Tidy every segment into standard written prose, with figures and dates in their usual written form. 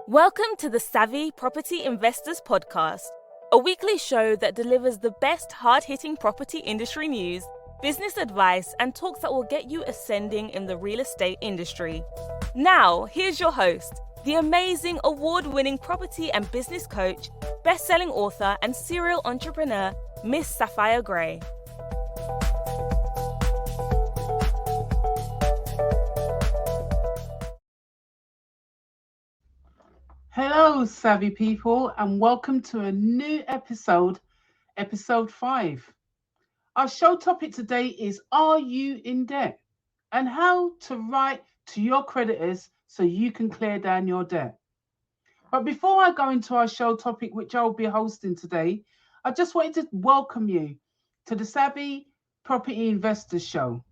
Welcome to the Savvy Property Investors Podcast, a weekly show that delivers the best hard-hitting property industry news, business advice, and talks that will get you ascending in the real estate industry. Now, here's your host, the amazing award-winning property and business coach, best-selling author, and serial entrepreneur, Miss Sapphire Gray. Hello, savvy people, and welcome to a new episode 5. Our show topic today is, are you in debt? And how to write to your creditors so you can clear down your debt. But before I go into our show topic, which I'll be hosting today, I just wanted to welcome you to the Savvy Property Investors Show.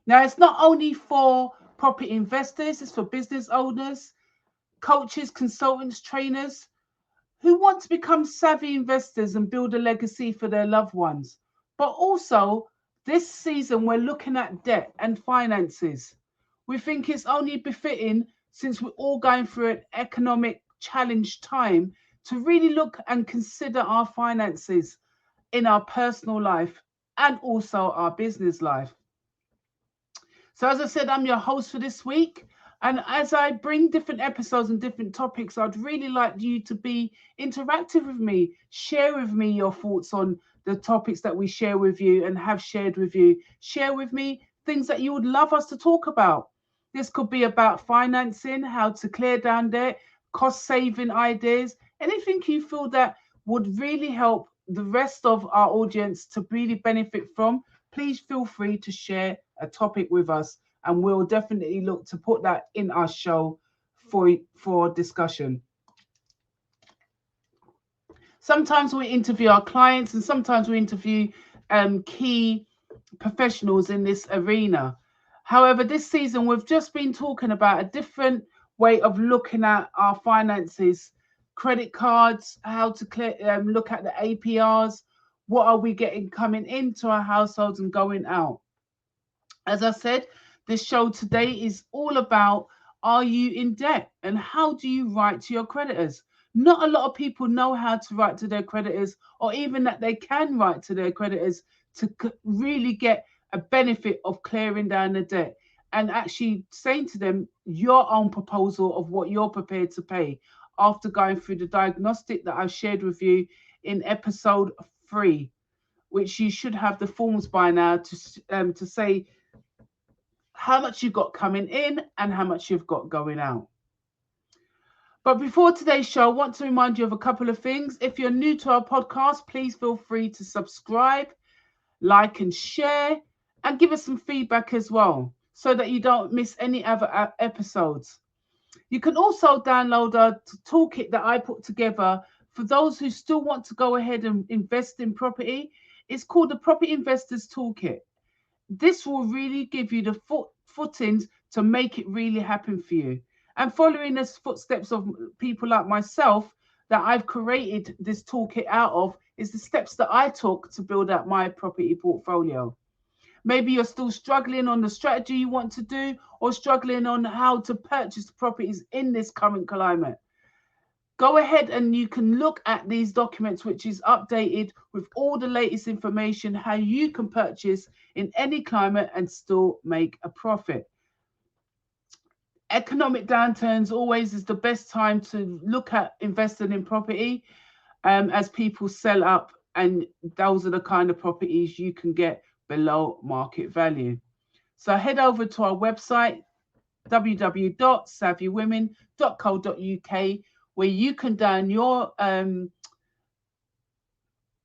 Now, it's not only for property investors, it's for business owners, coaches, consultants, trainers who want to become savvy investors and build a legacy for their loved ones. But also, this season, we're looking at debt and finances. We think it's only befitting, since we're all going through an economic challenge time, to really look and consider our finances in our personal life and also our business life. So as I said, I'm your host for this week. And as I bring different episodes and different topics, I'd really like you to be interactive with me. Share with me your thoughts on the topics that we share with you and have shared with you. Share with me things that you would love us to talk about. This could be about financing, how to clear down debt, cost-saving ideas, anything you feel that would really help the rest of our audience to really benefit from. Please feel free to share a topic with us, and we'll definitely look to put that in our show for discussion. Sometimes we interview our clients, and sometimes we interview key professionals in this arena. However, this season we've just been talking about a different way of looking at our finances, credit cards, how to look at the APRs, what are we getting coming into our households and going out. As I said, this show today is all about, are you in debt and how do you write to your creditors? Not a lot of people know how to write to their creditors, or even that they can write to their creditors to really get a benefit of clearing down the debt and actually saying to them your own proposal of what you're prepared to pay after going through the diagnostic that I've shared with you in episode 3, which you should have the forms by now to say how much you've got coming in and how much you've got going out. But before today's show, I want to remind you of a couple of things. If you're new to our podcast, please feel free to subscribe, like and share, and give us some feedback as well, so that you don't miss any other episodes. You can also download a toolkit that I put together for those who still want to go ahead and invest in property. It's called the Property Investors Toolkit. This will really give you the footings to make it really happen for you. And following the footsteps of people like myself that I've created this toolkit out of is the steps that I took to build up my property portfolio. Maybe you're still struggling on the strategy you want to do, or struggling on how to purchase properties in this current climate. Go ahead and you can look at these documents, which is updated with all the latest information, how you can purchase in any climate and still make a profit. Economic downturns always is the best time to look at investing in property, as people sell up, and those are the kind of properties you can get below market value. So head over to our website, www.savvywomen.co.uk, where you can down your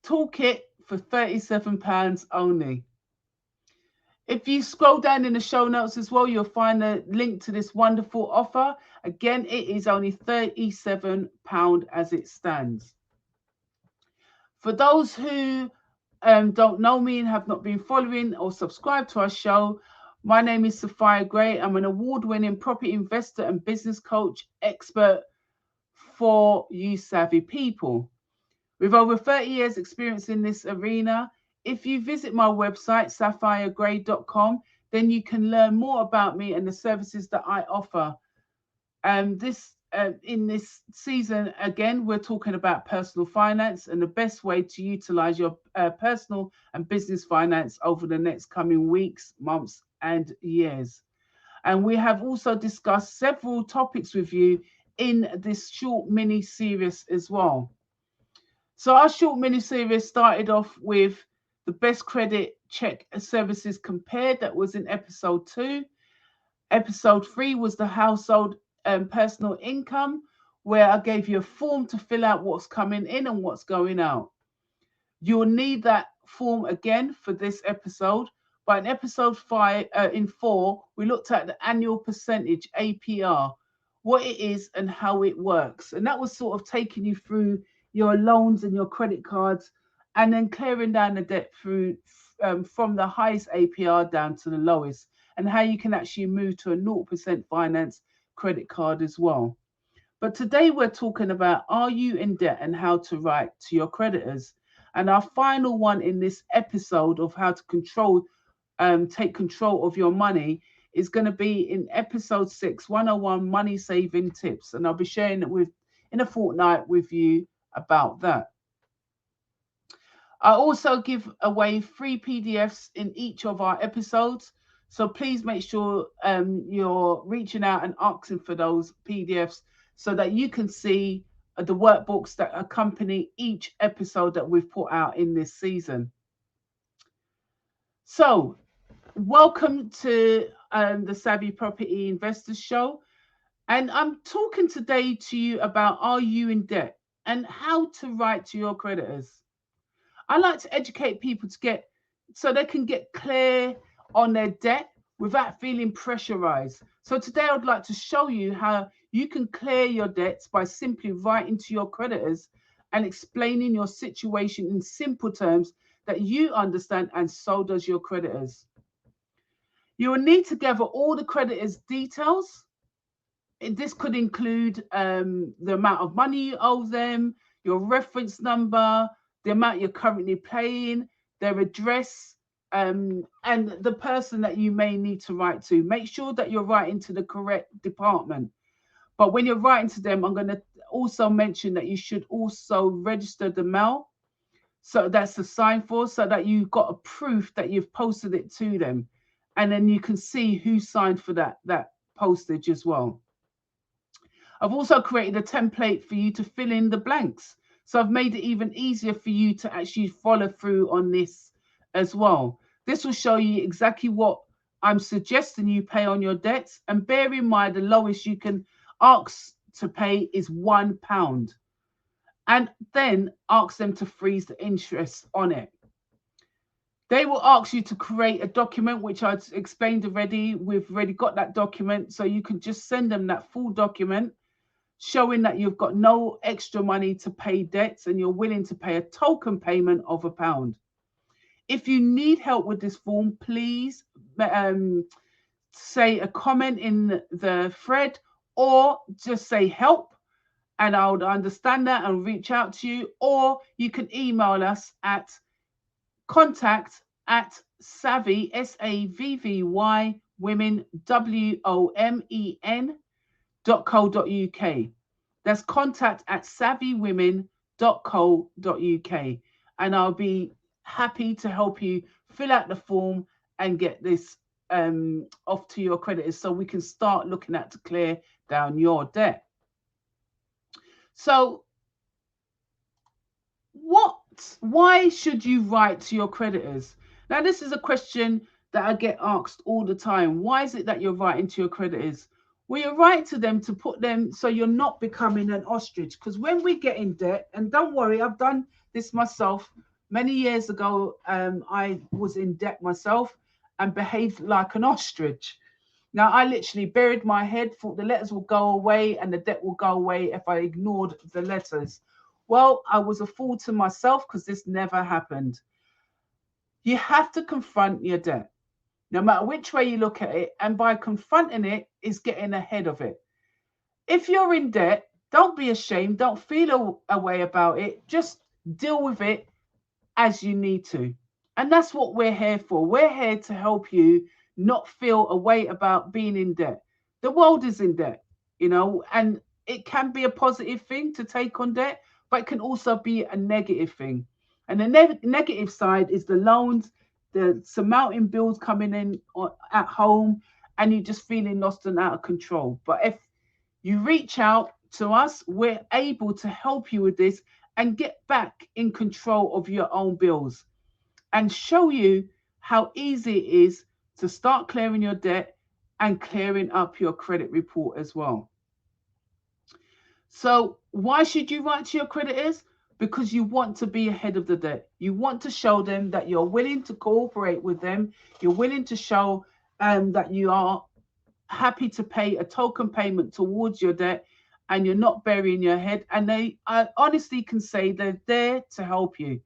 toolkit for £37 only. If you scroll down in the show notes as well, you'll find a link to this wonderful offer. Again, it is only £37 as it stands. For those who don't know me and have not been following or subscribed to our show, my name is Sapphire Gray. I'm an award-winning property investor and business coach expert for you savvy people. With over 30 years experience in this arena, if you visit my website, sapphiregray.com, then you can learn more about me and the services that I offer. This in this season, again, we're talking about personal finance and the best way to utilize your personal and business finance over the next coming weeks, months, and years. And we have also discussed several topics with you in this short mini series as well. So our short mini series started off with the best credit check services compared. That was in episode 2. Episode 3 was the household and personal income, where I gave you a form to fill out what's coming in and what's going out. You'll need that form again for this episode. But in episode 4, we looked at the annual percentage APR, what it is and how it works. And that was sort of taking you through your loans and your credit cards, and then clearing down the debt through from the highest APR down to the lowest, and how you can actually move to a 0% finance credit card as well. But today we're talking about, are you in debt and how to write to your creditors? And our final one in this episode of how to take control of your money is going to be in episode 6, 101 money saving tips. And I'll be sharing it in a fortnight with you about that. I also give away free PDFs in each of our episodes. So please make sure you're reaching out and asking for those PDFs so that you can see the workbooks that accompany each episode that we've put out in this season. So welcome to the Savvy Property Investors Show. And I'm talking today to you about, are you in debt and how to write to your creditors. I like to educate people so they can get clear on their debt without feeling pressurized. So today I'd like to show you how you can clear your debts by simply writing to your creditors and explaining your situation in simple terms that you understand, and so does your creditors. You will need to gather all the creditors' details. This could include the amount of money you owe them, your reference number, the amount you're currently paying, their address, and the person that you may need to write to. Make sure that you're writing to the correct department. But when you're writing to them, I'm going to also mention that you should also register the mail. So that's the sign for, so that you've got a proof that you've posted it to them. And then you can see who signed for that postage as well. I've also created a template for you to fill in the blanks. So I've made it even easier for you to actually follow through on this as well. This will show you exactly what I'm suggesting you pay on your debts. And bear in mind, the lowest you can ask to pay is £1. And then ask them to freeze the interest on it. They will ask you to create a document, which I've explained already. We've already got that document. So you can just send them that full document, showing that you've got no extra money to pay debts and you're willing to pay a token payment of £1. If you need help with this form, please say a comment in the thread, or just say help, and I would understand that and reach out to you. Or you can email us at contact@savvy, SAVVY, women, WOMEN.co.uk. That's contact@savvywomen.co.uk. And I'll be happy to help you fill out the form and get this off to your creditors so we can start looking at to clear down your debt. So why should you write to your creditors? Now, this is a question that I get asked all the time. Why is it that you're writing to your creditors? Well, you write to them to put them so you're not becoming an ostrich. Because when we get in debt, and don't worry, I've done this myself. Many years ago, I was in debt myself and behaved like an ostrich. Now, I literally buried my head, thought the letters will go away and the debt will go away if I ignored the letters. Well, I was a fool to myself, because this never happened. You have to confront your debt, no matter which way you look at it. And by confronting it is getting ahead of it. If you're in debt, don't be ashamed. Don't feel a way about it. Just deal with it as you need to. And that's what we're here for. We're here to help you not feel a way about being in debt. The world is in debt, and it can be a positive thing to take on debt, but it can also be a negative thing. And the negative side is the loans, the surmounting bills coming in at home, and you're just feeling lost and out of control. But if you reach out to us, we're able to help you with this and get back in control of your own bills and show you how easy it is to start clearing your debt and clearing up your credit report as well. So why should you write to your creditors? Because you want to be ahead of the debt. You want to show them that you're willing to cooperate with them. You're willing to show that you are happy to pay a token payment towards your debt, and you're not burying your head. And they, I honestly can say, they're there to help you.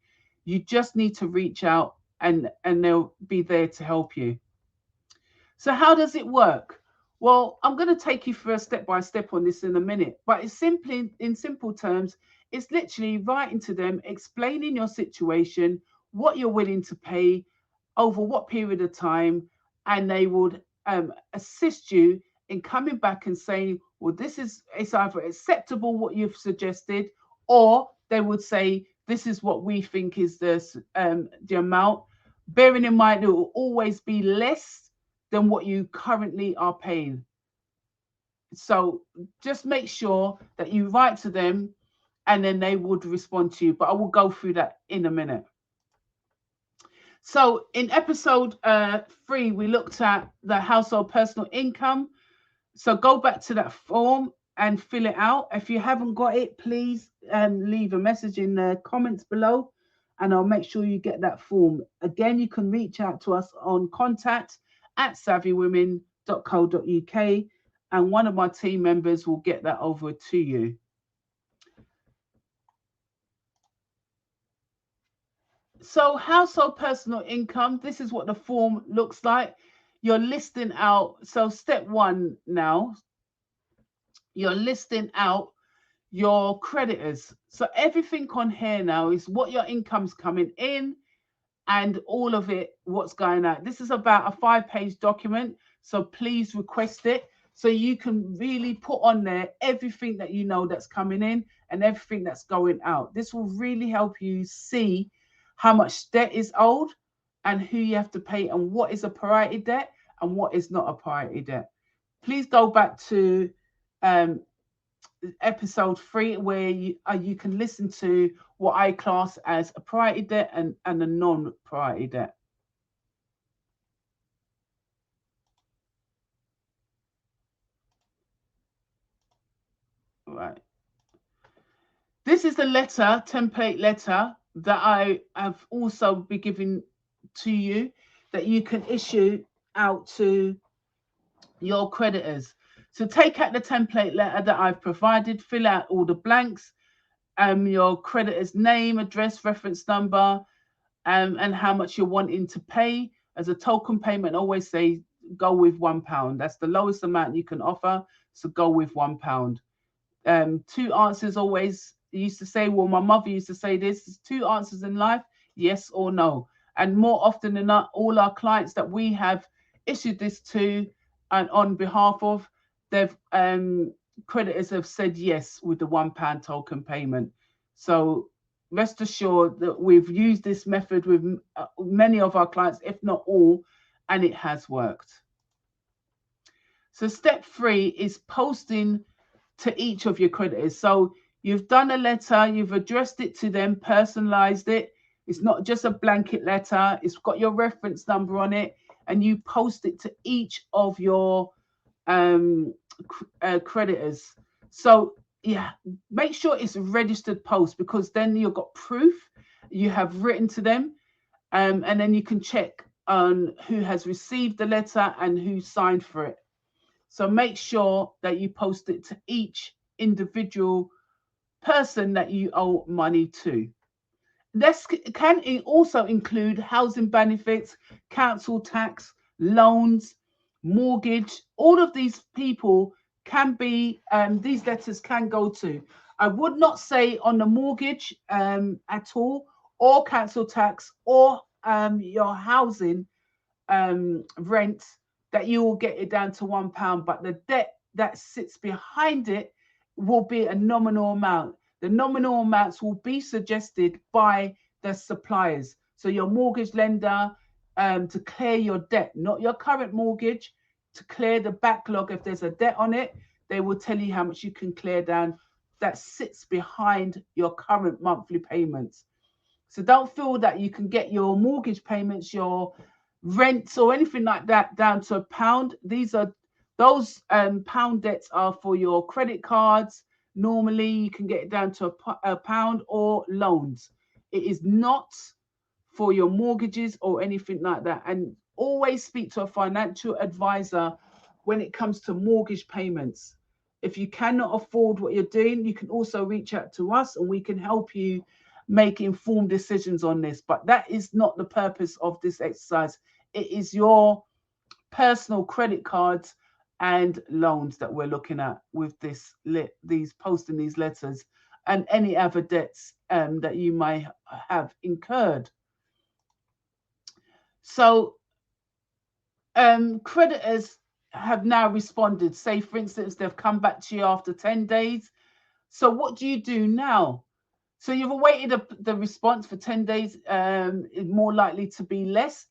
You just need to reach out and they'll be there to help you. So how does it work? Well, I'm going to take you through a step-by-step on this in a minute, but it's simply, in simple terms, it's literally writing to them, explaining your situation, what you're willing to pay, over what period of time, and they would assist you in coming back and saying, well, it's either acceptable what you've suggested, or they would say, this is what we think is the amount, bearing in mind it will always be less than what you currently are paying. So just make sure that you write to them and then they would respond to you. But I will go through that in a minute. So in episode 3, we looked at the household personal income. So go back to that form and fill it out. If you haven't got it, please leave a message in the comments below and I'll make sure you get that form. Again, you can reach out to us on contact@savvywomen.co.uk and one of my team members will get that over to you. So household personal income, this is what the form looks like. You're listing out, so step 1 now, you're listing out your creditors. So everything on here now is what your income's coming in and all of it, what's going out. This is about a 5-page document, so please request it so you can really put on there everything that you know that's coming in and everything that's going out. This will really help you see how much debt is owed and who you have to pay and what is a priority debt and what is not a priority debt. Please go back to episode 3 where you can listen to what I class as a priority debt and a non-priority debt. Right. This is the letter, template letter, that I have also been giving to you that you can issue out to your creditors. So take out the template letter that I've provided, fill out all the blanks, your creditor's name, address, reference number, and how much you're wanting to pay. As a token payment, always say go with £1. That's the lowest amount you can offer, so go with £1. 2 answers always. Used to say, well, my mother used to say this, 2 answers in life, yes or no. And more often than not, all our clients that we have issued this to and on behalf of, they've creditors have said yes with the £1 token payment. So rest assured that we've used this method with many of our clients, if not all, and it has worked. So step 3 is posting to each of your creditors. So you've done a letter, you've addressed it to them, personalized it. It's not just a blanket letter. It's got your reference number on it, and you post it to each of your creditors. So yeah, make sure it's a registered post, because then you've got proof you have written to them, and then you can check on who has received the letter and who signed for it. So make sure that you post it to each individual person that you owe money to. This can also include housing benefits, council tax, loans, mortgage. All of these people can be, these letters can go to. I would not say on the mortgage at all, or council tax, or your housing rent, that you will get it down to £1, but the debt that sits behind it will be a nominal amount. The nominal amounts will be suggested by the suppliers. So your mortgage lender, to clear your debt, not your current mortgage, to clear the backlog. If there's a debt on it, they will tell you how much you can clear down that sits behind your current monthly payments. So don't feel that you can get your mortgage payments, your rents or anything like that down to £1. Those pound debts are for your credit cards. Normally you can get it down to £1 or loans. It is not for your mortgages or anything like that. And always speak to a financial advisor when it comes to mortgage payments. If you cannot afford what you're doing, you can also reach out to us and we can help you make informed decisions on this. But that is not the purpose of this exercise. It is your personal credit cards and loans that we're looking at with these posting these letters, and any other debts that you may have incurred. So creditors have now responded. Say, for instance, they've come back to you after 10 days. So what do you do now? So you've awaited the response for 10 days. It's more likely to be less.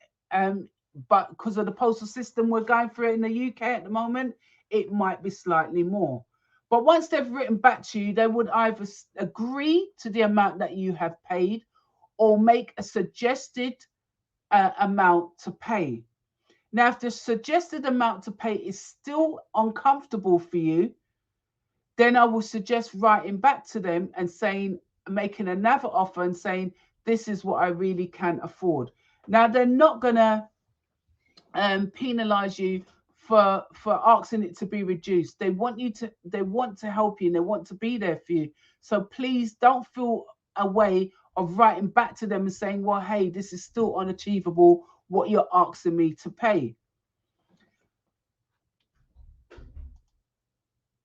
But because of the postal system we're going through in the UK at the moment, it might be slightly more. But once they've written back to you, they would either agree to the amount that you have paid or make a suggested amount to pay. Now, if the suggested amount to pay is still uncomfortable for you, then I will suggest writing back to them and making another offer and saying, this is what I really can afford. Now, they're not going to penalize you for asking it to be reduced. They want to help you and they want to be there for you. So please don't feel a way of writing back to them and saying, well, hey, this is still unachievable, what you're asking me to pay.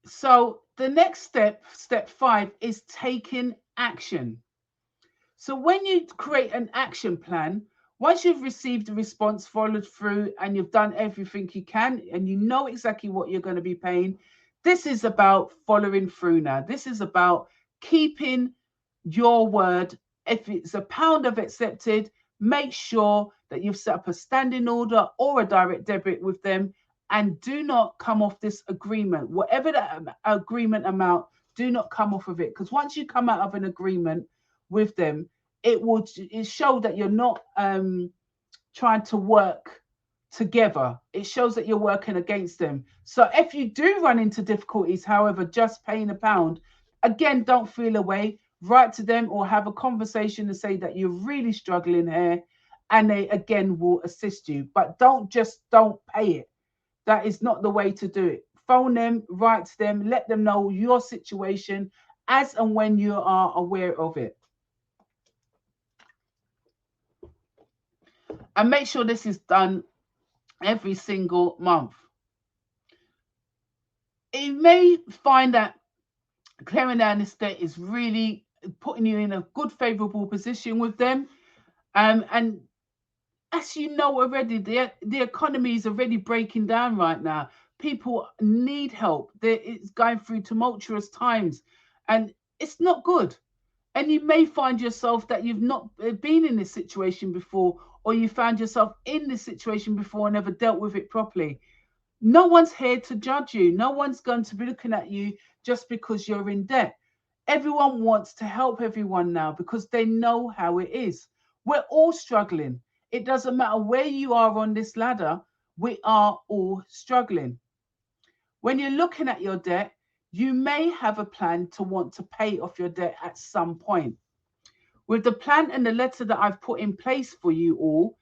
So the next step 5, is taking action. So when you create an action plan, once you've received a response, followed through, and you've done everything you can, and you know exactly what you're going to be paying, this is about following through now. This is about keeping your word. If it's £1 of accepted, make sure that you've set up a standing order or a direct debit with them, and do not come off this agreement. Whatever the agreement amount, do not come off of it. Because once you come out of an agreement with them, it shows that you're not trying to work together. It shows that you're working against them. So if you do run into difficulties, however, just paying £1, again, don't feel away. Write to them or have a conversation and say that you're really struggling here, and they again will assist you. But don't pay it. That is not the way to do it. Phone them, write to them, let them know your situation as and when you are aware of it. And make sure this is done every single month. You may find that clearing down this debt is really putting you in a good, favorable position with them. And as you know already, the economy is already breaking down right now. People need help. It's going through tumultuous times, and it's not good. And you may find yourself that you've not been in this situation before, or you found yourself in this situation before and never dealt with it properly. No one's here to judge you. No one's going to be looking at you just because you're in debt. Everyone wants to help everyone now because they know how it is. We're all struggling. It doesn't matter where you are on this ladder, we are all struggling. When you're looking at your debt, you may have a plan to want to pay off your debt at some point. With the plan and the letter that I've put in place for you all,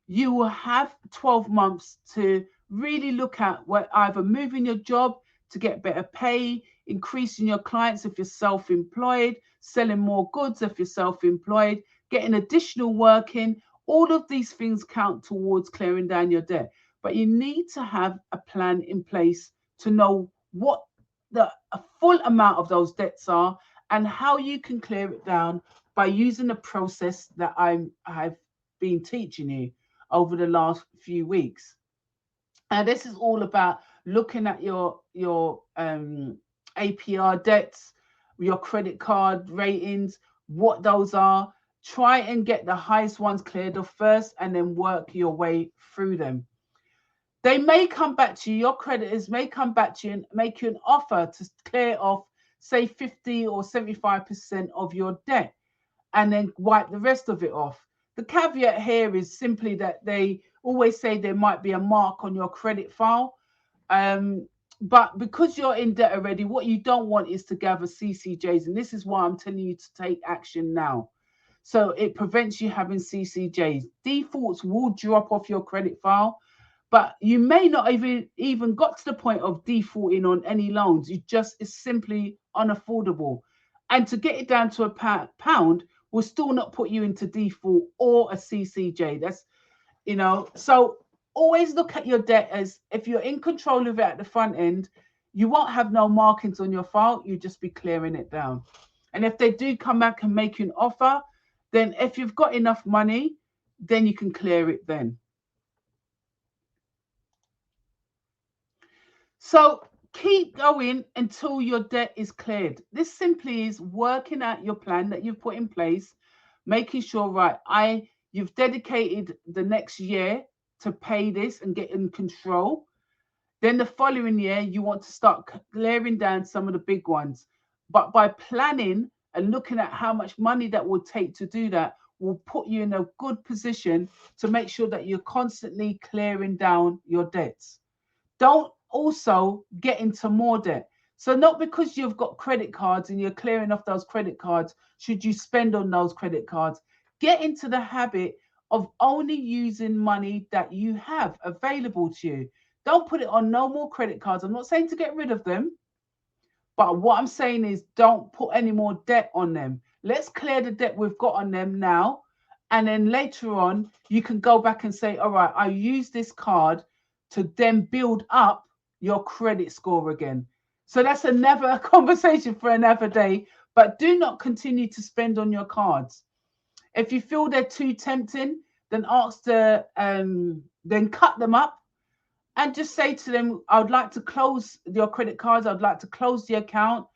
you will have 12 months to really look at either moving your job to get better pay, increasing your clients if you're self-employed, selling more goods if you're self-employed, getting additional work in. All of these things count towards clearing down your debt. But you need to have a plan in place to know what the full amount of those debts are and how you can clear it down by using the process that I've been teaching you over the last few weeks. And this is all about looking at your APR debts, your credit card ratings, what those are. Try and get the highest ones cleared off first and then work your way through them. They may come back to you, your creditors may come back to you and make you an offer to clear off, say, 50 or 75% of your debt and then wipe the rest of it off. The caveat here is simply that they always say there might be a mark on your credit file. But because you're in debt already, what you don't want is to gather CCJs. And this is why I'm telling you to take action now. So it prevents you having CCJs. Defaults will drop off your credit file, but you may not even got to the point of defaulting on any loans. It's simply unaffordable. And to get it down to a pound will still not put you into default or a CCJ. That's, so always look at your debt as if you're in control of it at the front end, you won't have no markings on your file. You just be clearing it down. And if they do come back and make you an offer, then if you've got enough money, then you can clear it then. So keep going until your debt is cleared. This simply is working out your plan that you've put in place, making sure, right, you've dedicated the next year to pay this and get in control. Then the following year, you want to start clearing down some of the big ones. But by planning and looking at how much money that will take to do that will put you in a good position to make sure that you're constantly clearing down your debts. Don't also get into more debt. So not because you've got credit cards and you're clearing off those credit cards, should you spend on those credit cards. Get into the habit of only using money that you have available to you. Don't put it on no more credit cards. I'm not saying to get rid of them, but what I'm saying is don't put any more debt on them. Let's clear the debt we've got on them now. And then later on, you can go back and say, all right, I use this card to then build up your credit score again. So that's another conversation for another day. But do not continue to spend on your cards. If you feel they're too tempting, then then cut them up and just say to them, I would like to close your credit cards. I'd like to close the account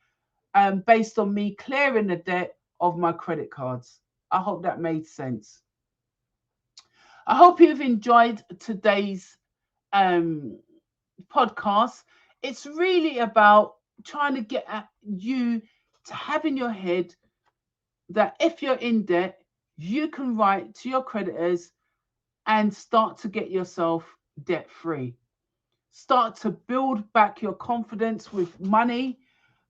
based on me clearing the debt of my credit cards. I hope that made sense. I hope you've enjoyed today's podcast. It's really about trying to get at you to have in your head that if you're in debt, you can write to your creditors and start to get yourself debt free. Start to build back your confidence with money.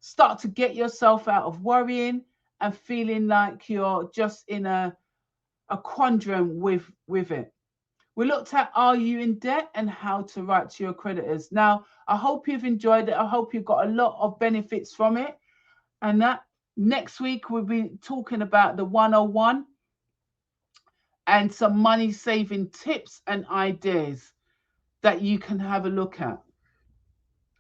Start to get yourself out of worrying and feeling like you're just in a quandrum with it. We looked at, are you in debt, and how to write to your creditors. Now, I hope you've enjoyed it. I hope you've got a lot of benefits from it. And that next week, we'll be talking about the 101 and some money saving tips and ideas that you can have a look at.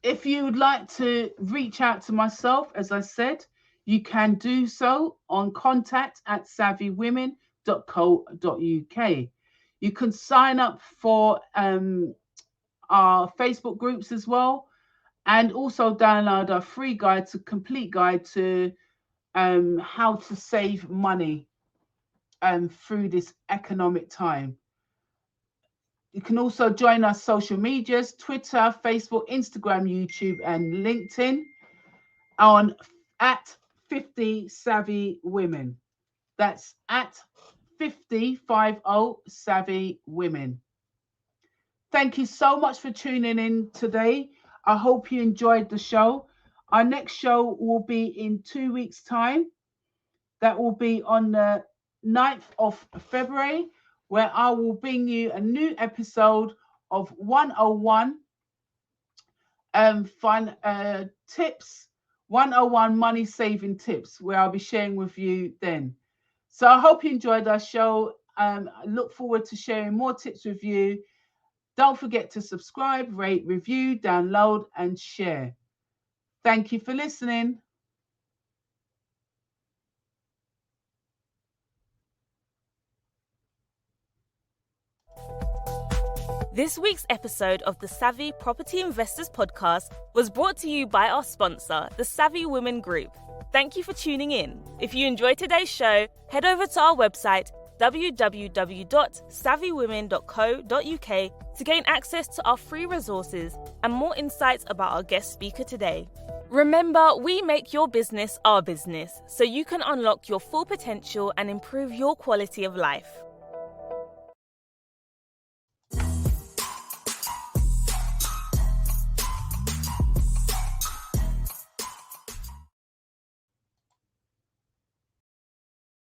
If you would like to reach out to myself, as I said, you can do so on contact@savvywomen.co.uk. You can sign up for our Facebook groups as well, and also download our free guide to how to save money through this economic time. You can also join our social medias: Twitter, Facebook, Instagram, YouTube, and LinkedIn on @50 Savvy Women. That's @50 Savvy Women. Thank you so much for tuning in today. I hope you enjoyed the show. Our next show will be in 2 weeks' time. That will be on the 9th of February, where I will bring you a new episode of 101 fun tips, 101 money saving tips, where I'll be sharing with you then. So I hope you enjoyed our show. I look forward to sharing more tips with you. Don't forget to subscribe, rate, review, download, and share. Thank you for listening. This week's episode of the Savvy Property Investors Podcast was brought to you by our sponsor, the Savvy Women Group. Thank you for tuning in. If you enjoyed today's show, head over to our website, www.savvywomen.co.uk, to gain access to our free resources and more insights about our guest speaker today. Remember, we make your business our business, so you can unlock your full potential and improve your quality of life.